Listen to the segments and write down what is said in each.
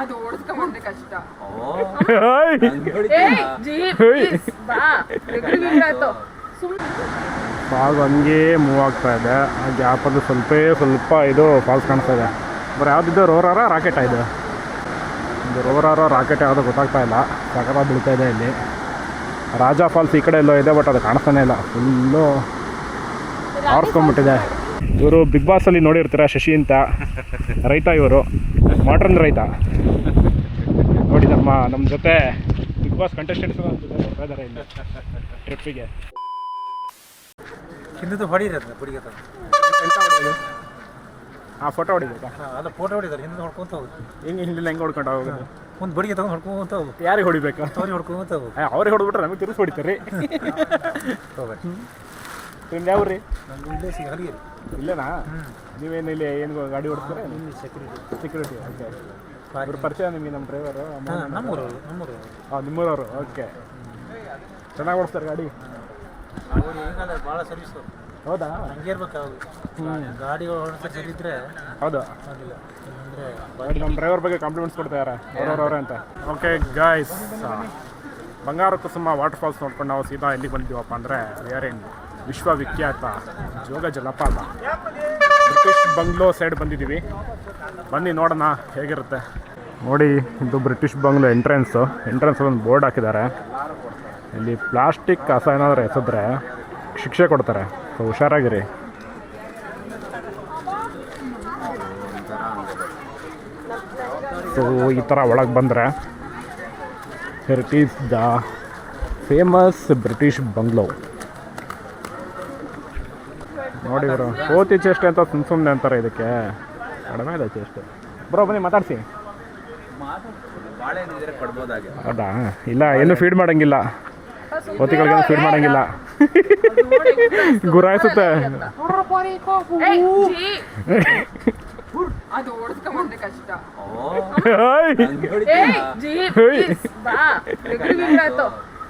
ಅದು ಓಡಿಸ್ಕೊಂಡ್ರೆ ಕಷ್ಟ. ಫಾಗ್ ಹಂಗೆ ಮೂವ್ ಆಗ್ತಾ ಇದೆ. ಆ ಗ್ಯಾಪಲ್ಲಿ ಸ್ವಲ್ಪ ಇದು ಫಾಲ್ಸ್ ಕಾಣಿಸ್ತಾ ಇದೆ. ಬರೀ ಯಾವುದಿದ್ದು ರೋರಾರ ರಾಕೆಟ್ ಇದು ರೋರಾರ ರಾಕೆಟ್ ಯಾವುದೋ ಗೊತ್ತಾಗ್ತಾ ಇಲ್ಲ. ಸಖತ್ತಾಗಿ ಬೀಳ್ತಾ ಇದೆ. ಇಲ್ಲಿ ರಾಜ ಫಾಲ್ಸ್ ಈ ಕಡೆ ಎಲ್ಲೋ ಇದೆ, ಬಟ್ ಅದು ಕಾಣಿಸ್ತಾನೆ ಇಲ್ಲ. ಫುಲ್ಲು ಆರಿಸ್ಕೊಂಡ್ಬಿಟ್ಟಿದೆ. ಇವರು ಬಿಗ್ ಬಾಸಲ್ಲಿ ನೋಡಿರ್ತೀರ, ಶಶಿ ಅಂತ ರೈತ. ಇವರು ಮಾಡ್ರನ್ ರೈತ ನೋಡಿ. ನಮ್ಮ ಜೊತೆ ಬಿಗ್ ಬಾಸ್ ಕಂಟೆಸ್ಟೆಂಟ್ಸ್ ಬರ್ತಾ ಇದ್ದಾರೆ ಇಲ್ಲಿ ಟ್ರಿಪ್ಪಿಗೆ. ಹಿಂದೆ ಹೊಡಿತಾರೆ ಪುಡಿಗೆ ಫೋಟೋ ಹೊಡಿಬೇಕಾ? ಅಲ್ಲ, ಫೋಟೋ ಹೊಡಿತಾರೆ. ಹಿಂದೆ ಹೊಡ್ಕೊಂತ ಹೋಗುತ್ತೆ. ಹೆಂಗೆ ಹೊಡ್ಕೊಂಡು ಹೋಗೋದು? ಒಂದು ಬಡಿಗೆ ತಗೊಂಡು ಹೊಡ್ಕೊಂತ ಹೋಗ್ಬೇಕು. ಯಾರಿಗೆ ಹೊಡಿಬೇಕಾ? ಅವ್ರಿಗೆ ಹೊಡ್ಕೊಂತ ಹೋಗ್ಬೇಕು. ಅವ್ರಿಗೆ ಹೊಡ್ಬಿಟ್ರೆ ನಮಗೆ ತಿರುಗಿ ಹೊಡಿತಾರೆ. ನಿಮ್ದು ಯಾವ ರೀ? ನಮ್ಮ ಇಲ್ಲೇ ಹಲಗಿರಿ. ಇಲ್ಲೇನಾ? ನೀವೇನು ಇಲ್ಲಿ ಏನು ಗಾಡಿ ಓಡಿಸ್ತಾರೆ? ಸೆಕ್ಯೂರಿಟಿ. ಓಕೆ. ಇವ್ರು ಪರಿಚಯ ನಿಮಗೆ? ನಮ್ಮ ಡ್ರೈವರು ನಮ್ಮೂರವರು. ನಿಮ್ಮೂರವರು. ಓಕೆ. ಚೆನ್ನಾಗಿ ಓಡಿಸ್ತಾರೆ ಗಾಡಿ? ಅವ್ರು ಹೆಂಗಂದ್ರೆ ಭಾಳ ಸರ್ವಿಸ್. ಹೌದಾ? ಹಂಗೆ ಇರ್ಬೇಕು. ಗಾಡಿಗಳು ಹೊರಡ್ತಾ ಸರಿ ಇದ್ರೆ ಹೌದು. ಆಗಿಲ್ಲ ಅಂದರೆ ನಮ್ಮ ಡ್ರೈವರ್ ಬಗ್ಗೆ ಕಾಂಪ್ಲಿಮೆಂಟ್ಸ್ ಕೊಡ್ತಾರೆ ಅವ್ರವ್ರೆ ಅಂತ. ಓಕೆ ಗಾಯ್ಸ್, ಬಂಗಾರ ಕುಸುಮ ವಾಟರ್ ಫಾಲ್ಸ್ ನೋಡ್ಕೊಂಡು ನಾವು ಸೀದಾ ಎಲ್ಲಿಗೆ ಬಂದಿದ್ದೀವಪ್ಪ ಅಂದರೆ ವಿಶ್ವವಿಖ್ಯಾತ ಜೋಗ ಜಲಪಾತ ಬ್ರಿಟಿಷ್ ಬಂಗ್ಲೋ ಸೈಡ್ ಬಂದಿದ್ದೀವಿ. ಬನ್ನಿ ನೋಡೋಣ ಹೇಗಿರುತ್ತೆ. ನೋಡಿ, ಇದು ಬ್ರಿಟಿಷ್ ಬಂಗ್ಲೋ ಎಂಟ್ರೆನ್ಸ್ ಒಂದು ಬೋರ್ಡ್ ಹಾಕಿದ್ದಾರೆ. ಇಲ್ಲಿ ಪ್ಲಾಸ್ಟಿಕ್ ಕಸ ಏನಾದರೂ ಎಸೆದ್ರೆ ಶಿಕ್ಷೆ ಕೊಡ್ತಾರೆ, ಸೊ ಹುಷಾರಾಗಿರಿ. ಸೊ ಈ ಥರ ಒಳಗೆ ಬಂದರೆ it is the famous British bungalow. ನೋಡಿ ಇವರು ಕೋತಿ ಚೇಷ್ಟೆ ಅಂತ ಸುಮ್ಮನೆ ಅಂತಾರೆ. ಇದಕ್ಕೆ ಕಡಿಮೆ ಇದೆ ಚೇಷ್ಟೆ. ಬ್ರೋ ಬನ್ನಿ ಮಾತಾಡ್ಸಿ. ಹೌದಾ? ಇಲ್ಲ, ಏನು ಫೀಡ್ ಮಾಡೋಂಗಿಲ್ಲ. ಕೋತಿಗಳಿಗೇನು ಫೀಡ್ ಮಾಡೋಂಗಿಲ್ಲ. ಗುರಾಯಿಸುತ್ತೆ. ಅದು ಓಡಿಸ್ಕೊಂಡ್ರೆ ಕಷ್ಟ.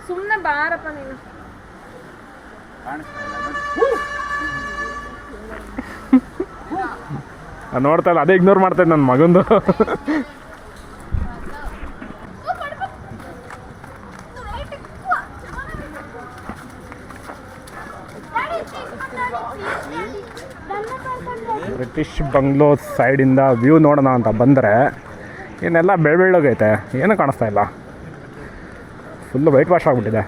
ಸುಮ್ಮನೆ ಬಾರಪ್ಪ ನೀನು. ನೋಡ್ತಾ ಇಲ್ಲ, ಅದೇ ಇಗ್ನೋರ್ ಮಾಡ್ತಾ ಇದ್ದೆ ನನ್ನ ಮಗಂದು. ಬ್ರಿಟಿಷ್ ಬಂಗ್ಲೋ ಸೈಡಿಂದ ವ್ಯೂ ನೋಡೋಣ ಅಂತ ಬಂದರೆ ಏನೆಲ್ಲ ಬೆಳ್ಳಗೈತೆ, ಏನೂ ಕಾಣಿಸ್ತಾ ಇಲ್ಲ. ಫುಲ್ಲು ವೈಟ್ ವಾಶ್ ಆಗಿಬಿಟ್ಟಿದೆ.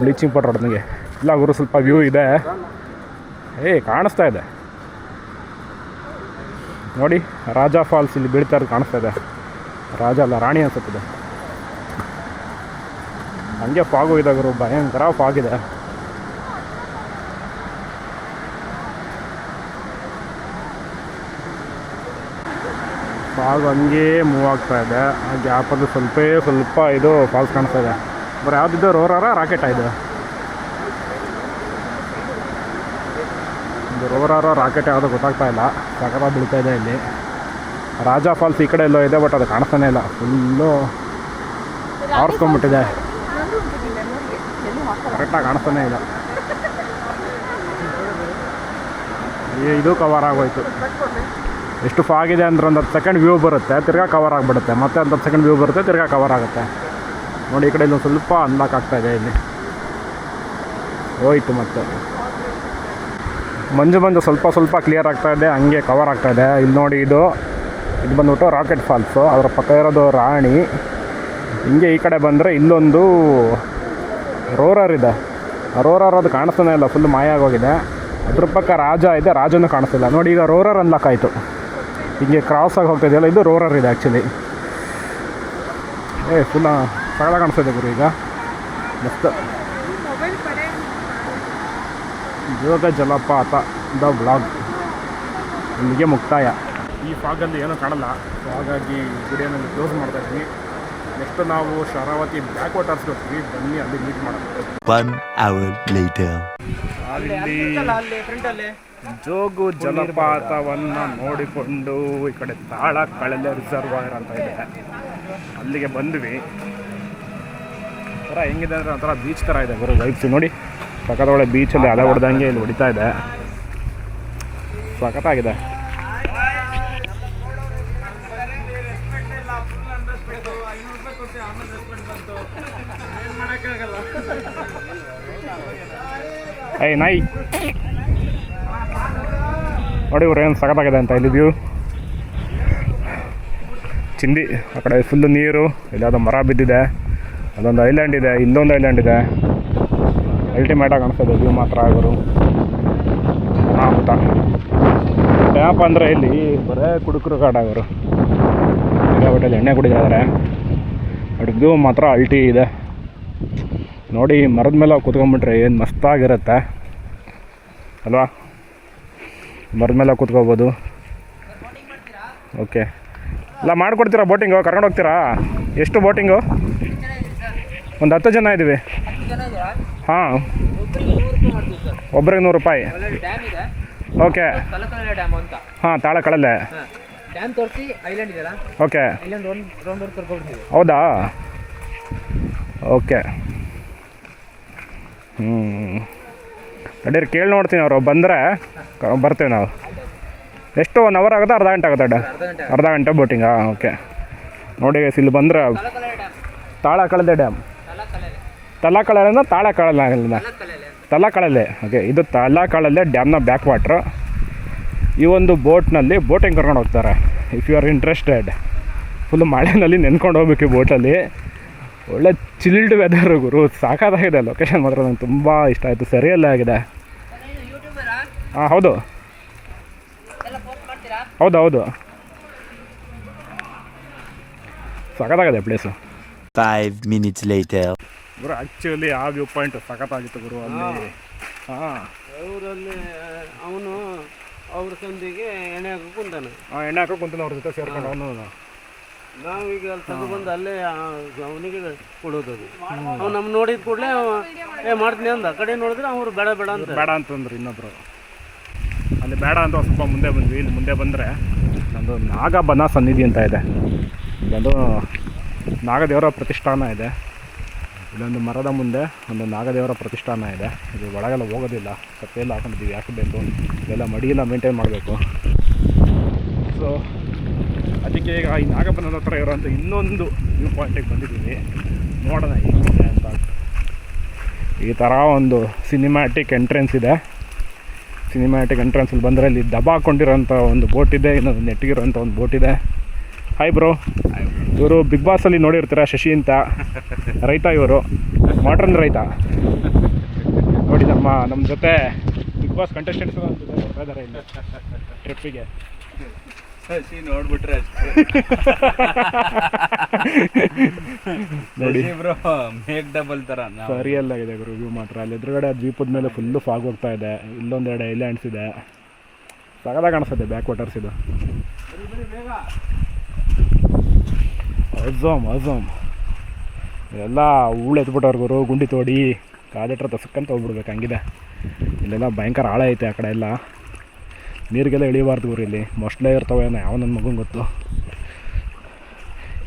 ಬ್ಲೀಚಿಂಗ್ ಪೌಡರ್ ಹೊಡೆದಂಗೆ. ಇಲ್ಲ ಗುರು, ಸ್ವಲ್ಪ ವ್ಯೂ ಇದೆ. ಕಾಣಿಸ್ತಾ ಇದೆ ನೋಡಿ. ರಾಜ ಫಾಲ್ಸ್ ಇಲ್ಲಿ ಬೀಳ್ತಾ ಇರೋದು ಕಾಣಿಸ್ತಾ ಇದೆ. ರಾಜ ಅಲ್ಲ, ರಾಣಿ ಅನ್ಸುತ್ತಿದೆ. ಹಂಗೆ ಫಾಗು ಇದೆ ಗುರು, ಭಯಂಕರ ಫಾಗಿದೆ. ಫಾಗ್ ಹಂಗೆ ಮೂವ್ ಆಗ್ತಾ ಇದೆ. ಆ ಗ್ಯಾಪಲ್ಲಿ ಸ್ವಲ್ಪ ಇದು ಫಾಲ್ಸ್ ಕಾಣಿಸ್ತಾ ಇದೆ. ಬರೀ ಯಾವುದಿದ್ದು ರೋರಾರ ರಾಕೆಟ್ ಇದು ರೋರಾರ ರಾಕೆಟ್ ಯಾವುದೋ ಗೊತ್ತಾಗ್ತಾ ಇಲ್ಲ. ಸಖತ್ತಾಗಿ ಬೀಳ್ತಾ ಇದೆ. ಇಲ್ಲಿ ರಾಜ ಫಾಲ್ಸ್ ಈ ಕಡೆ ಎಲ್ಲೋ ಇದೆ, ಬಟ್ ಅದು ಕಾಣಿಸ್ತಾನೆ ಇಲ್ಲ. ಫುಲ್ಲು ಆರಿಸ್ಕೊಂಡ್ಬಿಟ್ಟಿದೆ. ಕರೆಕ್ಟಾಗಿ ಕಾಣಿಸ್ತಾನೆ ಇಲ್ಲ. ಇದು ಕವರ್ ಆಗೋಯ್ತು. ಎಷ್ಟು ಫಾಗಿದೆ ಅಂದ್ರೆ ಒಂದು 10 ಸೆಕೆಂಡ್ ವ್ಯೂ ಬರುತ್ತೆ, ತಿರ್ಗಾ ಕವರ್ ಆಗಿಬಿಡುತ್ತೆ. ಮತ್ತೆ ಒಂದು 10 ಸೆಕೆಂಡ್ ವ್ಯೂ ಬರುತ್ತೆ, ತಿರ್ಗಾ ಕವರ್ ಆಗುತ್ತೆ. ನೋಡಿ, ಈ ಕಡೆ ಇಲ್ಲೊಂದು ಸ್ವಲ್ಪ ಅನ್ಲಾಕ್ ಆಗ್ತಾ ಇದೆ. ಇಲ್ಲಿ ಹೋಯ್ತು. ಮತ್ತೆ ಮಂಜು ಸ್ವಲ್ಪ ಕ್ಲಿಯರ್ ಆಗ್ತಾ ಇದೆ, ಹಂಗೆ ಕವರ್ ಆಗ್ತಾ ಇದೆ. ಇಲ್ಲಿ ನೋಡಿ, ಇದು ಬಂದ್ಬಿಟ್ಟು ರಾಕೆಟ್ ಫಾಲ್ಸು. ಅದರ ಪಕ್ಕ ಇರೋದು ರಾಣಿ. ಹಿಂಗೆ ಈ ಕಡೆ ಬಂದರೆ ಇಲ್ಲೊಂದು ರೋರರ್ ಇದೆ. ರೋರರ್ ಅದು ಕಾಣಿಸ್ತಾನೆ ಇಲ್ಲ, ಫುಲ್ ಮಾಯ ಆಗೋಗಿದೆ. ಅದ್ರ ಪಕ್ಕ ರಾಜ ಇದೆ, ರಾಜನೂ ಕಾಣಿಸ್ತಿಲ್ಲ. ನೋಡಿ, ಈಗ ರೋರರ್ ಅನ್ಲಾಕ್ ಆಯಿತು. ಹಿಂಗೆ ಕ್ರಾಸಾಗಿ ಹೋಗ್ತಾ ಇದೆಯಲ್ಲ, ಇದು ರೋರರ್ ಇದೆ ಆ್ಯಕ್ಚುಲಿ. ಫುಲ್ ಸಗಳ ಕಾಣಿಸ್ತಿದೆ ಗುರು. ಈಗ ಮಸ್ತ್ ಜೋಗ ಜಲಪಾತ ದ ವ್ಲಾಗ್ ಇಲ್ಲಿಗೆ ಮುಕ್ತಾಯ. ಈ ಫಾಗಲ್ಲಿ ಏನೂ ಕಾಣಲ್ಲ, ಸೊ ಹಾಗಾಗಿ ವಿಡಿಯೋನಲ್ಲಿ ಕ್ಲೋಸ್ ಮಾಡ್ತಾ ಇದ್ವಿ. ನೆಕ್ಸ್ಟ್ ನಾವು ಶರಾವತಿ ಬ್ಯಾಕ್ ವಾಟರ್ಸ್ಗೆ ಹೋಗ್ತೀವಿ. ಬನ್ನಿ, ಅಲ್ಲಿ ಮೀಟ್ ಮಾಡೋದು. ಜೋಗು ಜಲಪಾತವನ್ನು ನೋಡಿಕೊಂಡು ಈ ಕಡೆ ತಾಳ ಕಳೆಲೆ ರಿಸರ್ವಾಯರ್ ಅಂತ ಇದೆ, ಅಲ್ಲಿಗೆ ಬಂದ್ವಿ. ಥರ ಹೆಂಗಿದೆ ಅಂದರೆ ಒಂಥರ ಬೀಚ್ ಥರ ಇದೆ ಬರೋ ವೈಬ್ಸ್. ನೋಡಿ, ಪಕ್ಕದೊಳಗೆ ಬೀಚಲ್ಲಿ ಅಲೆ ಹೊಡೆದಂಗೆ ಇಲ್ಲಿ ಹೊಡಿತಾ ಇದೆ. ಸಖತ್ತಾಗಿದೆ. ಏಯ್ ನಾಯಿ ನೋಡಿ ಇವ್ರು ಏನು ಸಖತ್ತಾಗಿದೆ ಅಂತ ಇಲ್ಲಿ ವ್ಯೂ ಚಿಂದಿ ಆ ಕಡೆ ಫುಲ್ಲು ನೀರು ಇಲ್ಲಾವುದೋ ಮರ ಬಿದ್ದಿದೆ ಅದೊಂದು ಐಲ್ಯಾಂಡ್ ಇದೆ ಇಲ್ಲೊಂದು ಐಲ್ಯಾಂಡ್ ಇದೆ ಅಲ್ಟಿಮೇಟಾಗಿ ಕಾಣಿಸ್ತದೆ ವ್ಯೂ ಮಾತ್ರ ಆಗೋರು ಅಂತ ಯಾಪ ಅಂದರೆ ಇಲ್ಲಿ ಬರೇ ಕುಡುಕರು ಕಾಡಾಗೋರು ಹೋಟೆಲ್ ಎಣ್ಣೆ ಕುಡಿದಾರೆ ಬಟ್ ವ್ಯೂ ಮಾತ್ರ ಅಲ್ಟಿ ಇದೆ ನೋಡಿ ಮರದ ಮೇಲೆ ಕೂತ್ಕೊಂಡ್ಬಿಟ್ರೆ ಏನು ಮಸ್ತಾಗಿರುತ್ತೆ ಅಲ್ವಾ ಮರದ ಮೇಲೆ ಕೂತ್ಕೋಬೋದು ಓಕೆ ಎಲ್ಲ ಮಾಡಿಕೊಡ್ತೀರಾ ಬೋಟಿಂಗು ಕರ್ಕೊಂಡು ಹೋಗ್ತೀರಾ ಎಷ್ಟು ಬೋಟಿಂಗು ಒಂದು 10 ಜನ ಇದ್ದೀವಿ ಹಾಂ ಒಬ್ರಿಗೆ 100 ರೂಪಾಯಿ ಓಕೆ ಹಾಂ ತಾಳಕಳಲ್ಲೇ ಓಕೆ ಹೌದಾ ಓಕೆ ನಡೀರಿ ಕೇಳಿ ನೋಡ್ತೀನಿ ಅವರು ಬಂದರೆ ಬರ್ತೀವಿ ನಾವು ಎಷ್ಟು 1 ಅವರ್ ಆಗುತ್ತಾ ಅರ್ಧ ಗಂಟೆ ಆಗುತ್ತೆ ಅರ್ಧ ಗಂಟೆ ಬೋಟಿಂಗಾ ಓಕೆ ನೋಡಿ ಇಲ್ಲಿ ಬಂದರೆ ತಾಳಕಳಲೆ ಡ್ಯಾಮ್ ತಲಕಳಲೆನ ತಾಳಕಳಲೆ ತಲಕಳಲೆ ಓಕೆ ಇದು ತಲಕಳಲೆ ಡ್ಯಾಮ್ನ ಬ್ಯಾಕ್ ವಾಟ್ರ್ ಈ ಒಂದು ಬೋಟ್ನಲ್ಲಿ ಬೋಟಿಂಗ್ ಕರ್ಕೊಂಡು ಹೋಗ್ತಾರೆ if you are interested full ಮಳೆಯಲ್ಲಿ ನೆನ್ಕೊಂಡು ಹೋಗ್ಬೇಕು ಈ ಬೋಟಲ್ಲಿ ಒಳ್ಳೆ ಚಿಲ್ಡ್ ವೆದರ್ ಗುರು ಸಾಕಾಗಿದೆ ಲೊಕೇಶನ್ ಮಾತ್ರ ನಂಗೆ ತುಂಬ ಇಷ್ಟ ಆಯಿತು ಸರಿಯಲ್ಲೇ ಆಗಿದೆ ಹಾಂ ಹೌದು ಹೌದು ಹೌದು ಸಖತ್ತಾಗಿದೆ ಪ್ಲೇಸು 5 minutes later. ಗುರು ಆ್ಯಕ್ಚುಲಿ ಆ ವ್ಯೂ ಪಾಯಿಂಟ್ ಸಖತ್ತಾಗಿತ್ತು ಗುರು ಅಲ್ಲಿ ಹಾಂ ಅವರಲ್ಲಿ ಅವನು ಅವ್ರ ಸಂದಿಗೆ ಎಣ್ಣೆ ಹಾಕಿ ಕುಂತಾನೆ ಎಣ್ಣೆ ಹಾಕೋ ಕುಂತಾನೆ ಅವ್ರ ಜೊತೆ ಸೇರ್ಕೊಂಡು ಅವನು ನಾವೀಗ ಅಲ್ಲಿ ತಗೊಬಂದು ಅಲ್ಲೇ ಅವನಿಗೆ ಕೊಡೋದು ಅವ್ನು ನಮ್ಮ ನೋಡಿದ ಕೂಡಲೇ ಮಾಡ್ತೀನಿ ಅಂದ ಆ ಕಡೆ ನೋಡಿದ್ರೆ ಅವ್ರು ಬೇಡ ಬೇಡ ಅಂತ ಬೇಡ ಅಂತಂದ್ರು ಇನ್ನೊಬ್ರು ಅಲ್ಲಿ ಬೇಡ ಅಂತ ಸ್ವಲ್ಪ ಮುಂದೆ ಬಂದ್ವಿ ಇಲ್ಲಿ ಮುಂದೆ ಬಂದರೆ ನಂದು ನಾಗಬನ ಸನ್ನಿಧಿ ಅಂತ ಇದೆ ಇಲ್ಲೊಂದು ನಾಗದೇವರ ಪ್ರತಿಷ್ಠಾನ ಇದೆ ಇಲ್ಲೊಂದು ಮರದ ಮುಂದೆ ಒಂದು ನಾಗದೇವರ ಪ್ರತಿಷ್ಠಾನ ಇದೆ ಇದು ಒಳಗೆಲ್ಲ ಹೋಗೋದಿಲ್ಲ ಕತ್ತೆಲ್ಲ ಹಾಕೊಂಡಿದ್ದೀವಿ ಯಾಕೆ ಬೇಕು ಇದೆಲ್ಲ ಮಡಿಯೆಲ್ಲ ಮೇಂಟೈನ್ ಮಾಡಬೇಕು ಸೊ ಅದಕ್ಕೆ ಈಗ ಈ ನಾಗಬನದ ಹತ್ರ ಇರೋಂಥ ಇನ್ನೊಂದು ವ್ಯೂ ಪಾಯಿಂಟಿಗೆ ಬಂದಿದ್ದೀವಿ ನೋಡೋಣ ಹೇಗಿದೆ ಅಂತ ಈ ಥರ ಒಂದು ಸಿನಿಮ್ಯಾಟಿಕ್ ಎಂಟ್ರೆನ್ಸ್ ಇದೆ ಸಿನಿಮ್ಯಾಟಿಕ್ ಎಂಟ್ರೆನ್ಸಲ್ಲಿ ಬಂದರೆ ಇಲ್ಲಿ ದಬ ಹಾಕ್ಕೊಂಡಿರೋಂಥ ಒಂದು ಬೋಟ್ ಇದೆ ಇನ್ನೊಂದು ನೆಟ್ಟಿಗಿರೋಂಥ ಒಂದು ಬೋಟ್ ಇದೆ ಹಾಯ್ ಬ್ರೋ ಇವರು ಬಿಗ್ ಬಾಸಲ್ಲಿ ನೋಡಿರ್ತೀರ ಶಶಿ ಅಂತ ರೈತ ಇವರು ಮಾಡ್ರನ್ ರೈತ ನೋಡಿ ನಮ್ಮ ಜೊತೆ ಬಿಗ್ ಬಾಸ್ ಕಂಟೆಸ್ಟೆಂಟ್ಸ್ ಬರ್ತಾ ಇದ್ದಾರೆ ಇಲ್ಲಿ ಟ್ರಿಪ್ಪಿಗೆ ಶಶಿ ನೋಡ್ಬಿಟ್ರೆ ನೋಡಿ ಬ್ರೋ ಮೇಕ್ ಡಬಲ್ ತರ ಸರಿಯಲ್ಲಾಗಿದೆ ಗುರು ವ್ಯೂ ಮಾತ್ರ ಅಲ್ಲಿ ಎದುರುಗಡೆ ದ್ವೀಪದ ಮೇಲೆ ಫುಲ್ಲು ಫಾಗ್ ಹೋಗ್ತಾ ಇದೆ ಇಲ್ಲೊಂದೆರಡು ಐಲ್ಯಾಂಡ್ಸ್ ಇದೆ ಸಗದ ಕಾಣಿಸ್ತದೆ ಬ್ಯಾಕ್ ವಾಟರ್ಸ್ ಇದು ಅಜೋಮ್ ಇಲ್ಲೆಲ್ಲ ಹೂಳು ಎತ್ಬಿಟ್ಟವ್ರು ಗುರು ಗುಂಡಿ ತೋಡಿ ಕಾಲಿಟ್ರೆ ತಸಕ್ಕಂತ ಹೋಗ್ಬಿಡ್ಬೇಕು ಹಂಗಿದೆ ಇಲ್ಲೆಲ್ಲ ಭಯಂಕರ ಆಳ ಐತೆ ಆ ಕಡೆ ಎಲ್ಲ ನೀರಿಗೆಲ್ಲ ಇಳಿಬಾರ್ದು ಗುರು ಇಲ್ಲಿ ಮೊಸಳೆ ಇರ್ತವೆ ಯಾವ ನನ್ನ ಮಗಂಗೆ ಗೊತ್ತು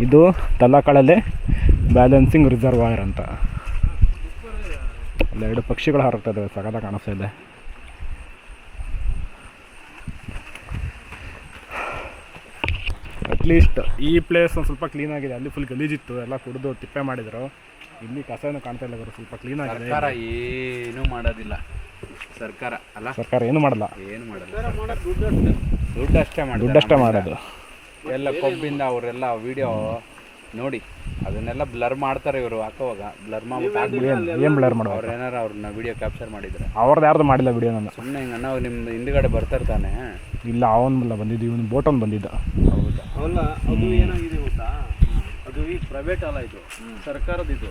ಇದು ತಲಕಳಲೆ ಬ್ಯಾಲೆನ್ಸಿಂಗ್ ರಿಸರ್ವಾಯರ್ ಅಂತ ಅಲ್ಲೆರಡು ಪಕ್ಷಿಗಳು ಹಾರುತ್ತಾ ಇದ್ದಾವೆ ಸಗದ ಕಾಣಿಸ್ತಾ ಇದೆ ಅಟ್ಲೀಸ್ಟ್ ಈ ಪ್ಲೇಸ್ ಒಂದು ಸ್ವಲ್ಪ ಕ್ಲೀನಾಗಿದೆ ಅಲ್ಲಿ ಫುಲ್ ಗಲೀಜಿತ್ತು ಎಲ್ಲ ಕುಡಿದು ತಿಪ್ಪೆ ಮಾಡಿದರು ಇಲ್ಲಿ ಕಸ ಏನೂ ಕಾಣ್ತಾ ಇಲ್ಲ ಗುರು ಸ್ವಲ್ಪ ಕ್ಲೀನಾಗಿದೆ ಸರ್ಕಾರ ಏನು ಮಾಡೋದಿಲ್ಲ ಸರ್ಕಾರ ಅಲ್ಲ ಸರ್ಕಾರ ಏನು ಮಾಡಲ್ಲ ಏನು ಮಾಡಲ್ಲ ದುಡ್ಡಷ್ಟೇ ಮಾಡೋದು ಎಲ್ಲ ಕೊಬ್ಬಿಂದ ಅವರೆಲ್ಲ ವಿಡಿಯೋ ನೋಡಿ ಅದನ್ನೆಲ್ಲ ಬ್ಲರ್ ಮಾಡ್ತಾರೆ ಇವರು ಹಾಕೋವಾಗ ಬ್ಲರ್ ಮಾಡ್ಬಿಟ್ಟು ಏನು ಬ್ಲರ್ ಮಾಡೋದು ಅವ್ರು ಏನಾರು ಅವ್ರನ್ನ ವಿಡಿಯೋ ಕ್ಯಾಪ್ಚರ್ ಮಾಡಿದ್ರೆ ಅವ್ರದ್ದು ಯಾರ್ದು ಮಾಡಿಲ್ಲ ವಿಡಿಯೋ ನಾನು ಸುಮ್ಮನೆ ಹಿಂಗೆ ನಾವು ನಿಮ್ದು ಹಿಂದ್ಗಡೆ ಬರ್ತಾರೆ ತಾನೆ ಇಲ್ಲ ಅವನ್ನೆಲ್ಲ ಬಂದಿದ್ದು ಇವನು ಬೋಟ್ ಒಂದು ಬಂದಿದ್ದ ಹೌದಾ ಅವಲ್ಲ ಅದು ಏನಾಗಿದೆ ಗೊತ್ತಾ ಅದು ಈ ಪ್ರೈವೇಟ್ ಅಲ್ಲ ಇದು ಸರ್ಕಾರದ ಇದು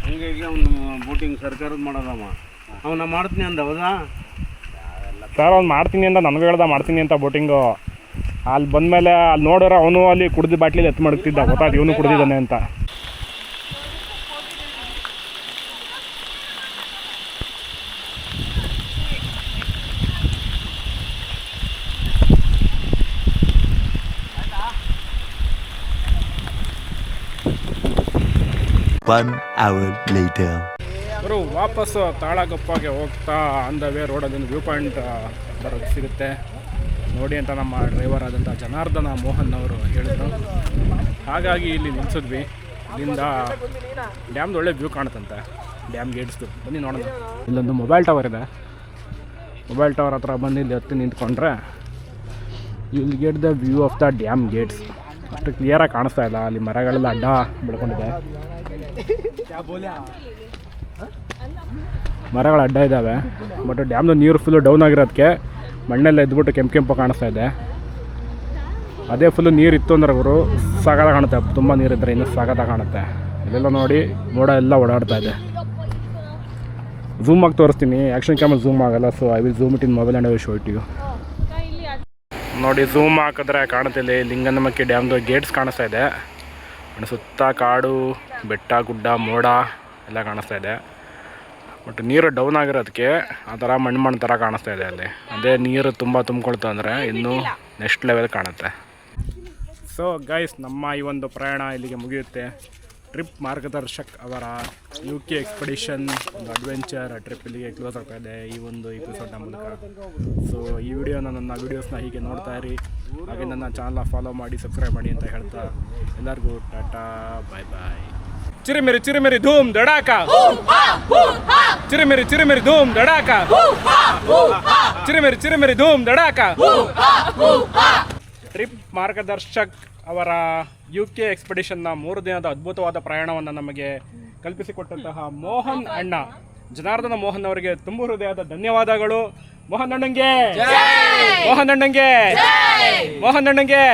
ಹಂಗಾಗಿ ಅವನು ಬೋಟಿಂಗ್ ಸರ್ಕಾರದ ಮಾಡೋದಮ್ಮ ಅವನ ಮಾಡ್ತೀನಿ ಅಂದ ಹೌದಾ ಸರ್ ಅವ್ನು ಮಾಡ್ತೀನಿ ಅಂತ ನನಗೂ ಹೇಳ್ದ ಮಾಡ್ತೀನಿ ಅಂತ ಬೋಟಿಂಗು ಅಲ್ಲಿ ಬಂದಮೇಲೆ ಅಲ್ಲಿ ನೋಡಿದ್ರೆ ಅವನು ಅಲ್ಲಿ ಕುಡ್ದು ಬಾಟ್ಲಿ ಎತ್ತು ಮಡಗ್ತಿದ್ದ ಗೊತ್ತಾಯ್ತು ಇವನು ಕುಡ್ದಿದ್ದಾನೆ ಅಂತ One hour later. ಅವರು ವಾಪಸ್ಸು ತಾಳಗಪ್ಪಾಗೆ ಹೋಗ್ತಾ ಆನ್ ದ ವೇ ರೋಡಲ್ಲಿ ವ್ಯೂ ಪಾಯಿಂಟ್ ಬರೋಕ್ಕೆ ಸಿಗುತ್ತೆ ನೋಡಿ ಅಂತ ನಮ್ಮ ಡ್ರೈವರ್ ಆದಂಥ ಜನಾರ್ದನ ಮೋಹನ್ ಅವರು ಹೇಳಿದ್ರು ಹಾಗಾಗಿ ಇಲ್ಲಿ ನಿಲ್ಲಿಸಿದ್ವಿ ಇಲ್ಲಿಂದ ಡ್ಯಾಮ್ದು ಒಳ್ಳೆ ವ್ಯೂ ಕಾಣುತ್ತಂತೆ, ಡ್ಯಾಮ್ ಗೇಟ್ಸ್ದು. ಬನ್ನಿ ನೋಡೋಣ. ಇಲ್ಲೊಂದು ಮೊಬೈಲ್ ಟವರ್ ಇದೆ. ಮೊಬೈಲ್ ಟವರ್ ಹತ್ರ ಬಂದು ಇಲ್ಲಿ ಹತ್ತಿ ನಿಂತ್ಕೊಂಡ್ರೆ you will get the view of the dam gates. ಅಷ್ಟು ಕ್ಲಿಯರಾಗಿ ಕಾಣಿಸ್ತಾ ಇಲ್ಲ, ಅಲ್ಲಿ ಮರಗಳೆಲ್ಲ ಅಡ್ಡ ಬೆಳ್ಕೊಂಡಿದೆ, ಮರಗಳು ಅಡ್ಡ ಇದ್ದಾವೆ. ಬಟ್ ಡ್ಯಾಮ್ದು ನೀರು ಫುಲ್ಲು ಡೌನ್ ಆಗಿರೋದಕ್ಕೆ ಮಣ್ಣೆಲ್ಲ ಎದ್ಬಿಟ್ಟು ಕೆಂಪು ಕಾಣಿಸ್ತಾ ಇದೆ. ಅದೇ ಫುಲ್ಲು ನೀರು ಇತ್ತು ಅಂದ್ರೆ ಅವರು ಸಾಗದ ಕಾಣುತ್ತೆ, ತುಂಬ ನೀರಿದ್ದರೆ ಇನ್ನೂ ಸಾಗದ ಕಾಣುತ್ತೆ. ಇಲ್ಲೆಲ್ಲ ನೋಡಿ ಮೋಡ ಎಲ್ಲ ಓಡಾಡ್ತಾ ಇದೆ. ಝೂಮ್ ಆಗಿ ತೋರಿಸ್ತೀನಿ, ಆ್ಯಕ್ಷನ್ ಕ್ಯಾಮರಾ ಝೂಮ್ ಆಗಲ್ಲ. So I will zoom it in mobile and I will show it you. ನೋಡಿ ಝೂಮ್ ಹಾಕಿದ್ರೆ ಕಾಣುತ್ತಿಲ್ಲ, ಲಿಂಗನಮಕ್ಕಿ ಡ್ಯಾಮ್ದು ಗೇಟ್ಸ್ ಕಾಣಿಸ್ತಾ ಇದೆ. ಸುತ್ತ ಕಾಡು, ಬೆಟ್ಟ, ಗುಡ್ಡ, ಮೋಡ ಎಲ್ಲ ಕಾಣಿಸ್ತಾ ಇದೆ. ಬಟ್ ನೀರು ಡೌನ್ ಆಗಿರೋದಕ್ಕೆ ಆ ಥರ ಮಣ್ಣು ಥರ ಕಾಣಿಸ್ತಾ ಇದೆ ಅಲ್ಲಿ. ಅದೇ ನೀರು ತುಂಬ ತುಂಬಿಕೊಳ್ತು ಅಂದರೆ ಇನ್ನೂ ನೆಕ್ಸ್ಟ್ ಲೆವೆಲ್ ಕಾಣುತ್ತೆ. ಸೊ ಗೈಸ್, ನಮ್ಮ ಈ ಒಂದು ಪ್ರಯಾಣ ಇಲ್ಲಿಗೆ ಮುಗಿಯುತ್ತೆ. ಟ್ರಿಪ್ ಮಾರ್ಗದರ್ಶಕ್ ಅವರ UK ಎಕ್ಸ್ಪೆಡಿಷನ್ ಒಂದು ಅಡ್ವೆಂಚರ್ ಟ್ರಿಪ್ ಇಲ್ಲಿಗೆ ಕ್ಲೋಸ್ ಆಗ್ತಾ ಇದೆ ಈ ಒಂದು ಎಪಿಸೋಡ್ನ ಮೂಲಕ. ಸೊ ಈ ವಿಡಿಯೋನ, ನನ್ನ ವೀಡಿಯೋಸ್ನ ಹೀಗೆ ನೋಡ್ತಾ ಇರಿ, ಹಾಗೆ ನನ್ನ ಚಾನಲ್ನ ಫಾಲೋ ಮಾಡಿ, ಸಬ್ಸ್ಕ್ರೈಬ್ ಮಾಡಿ ಅಂತ ಹೇಳ್ತಾ ಎಲ್ಲರಿಗೂ ಟಾಟಾ, ಬಾಯ್ ಬಾಯ್. ಚಿರಿಮಿರಿ ಚಿರಿಮಿರಿ ಧೂಮ್ ದಡಾಕ, ಚಿರಿಮಿರಿ ಚಿರಿಮಿರಿ ಧೂಮ್ ದಡಾಕ, ಚಿರಿಮಿರಿ ಚಿರಿಮಿರಿ ಧೂಮ್ ದಡಾಕ. ಟ್ರಿಪ್ ಮಾರ್ಗದರ್ಶಕ್ ಅವರ UK ಎಕ್ಸ್ಪೆಡಿಷನ್ನ 3 ದಿನದ ಅದ್ಭುತವಾದ ಪ್ರಯಾಣವನ್ನು ನಮಗೆ ಕಲ್ಪಿಸಿಕೊಟ್ಟಂತಹ ಮೋಹನ್ ಅಣ್ಣ, ಜನಾರ್ದನ ಮೋಹನ್ ಅವರಿಗೆ ತುಂಬ ಹೃದಯದ ಧನ್ಯವಾದಗಳು. ಮೋಹನ್ ಅಣ್ಣಂಗೆ, ಮೋಹನ್ ಅಣ್ಣಂಗೆ, ಮೋಹನ್ ಅಣ್ಣಂಗೆ.